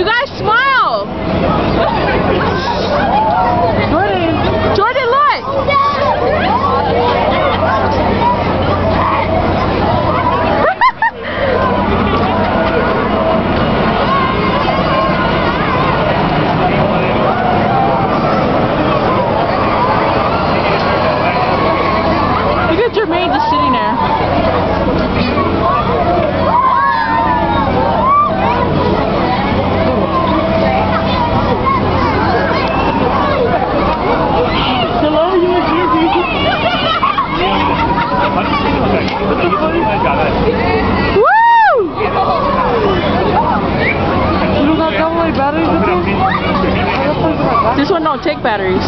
guys smile! Jordan, look! Look at Jermaine just sitting there. This one don't take batteries.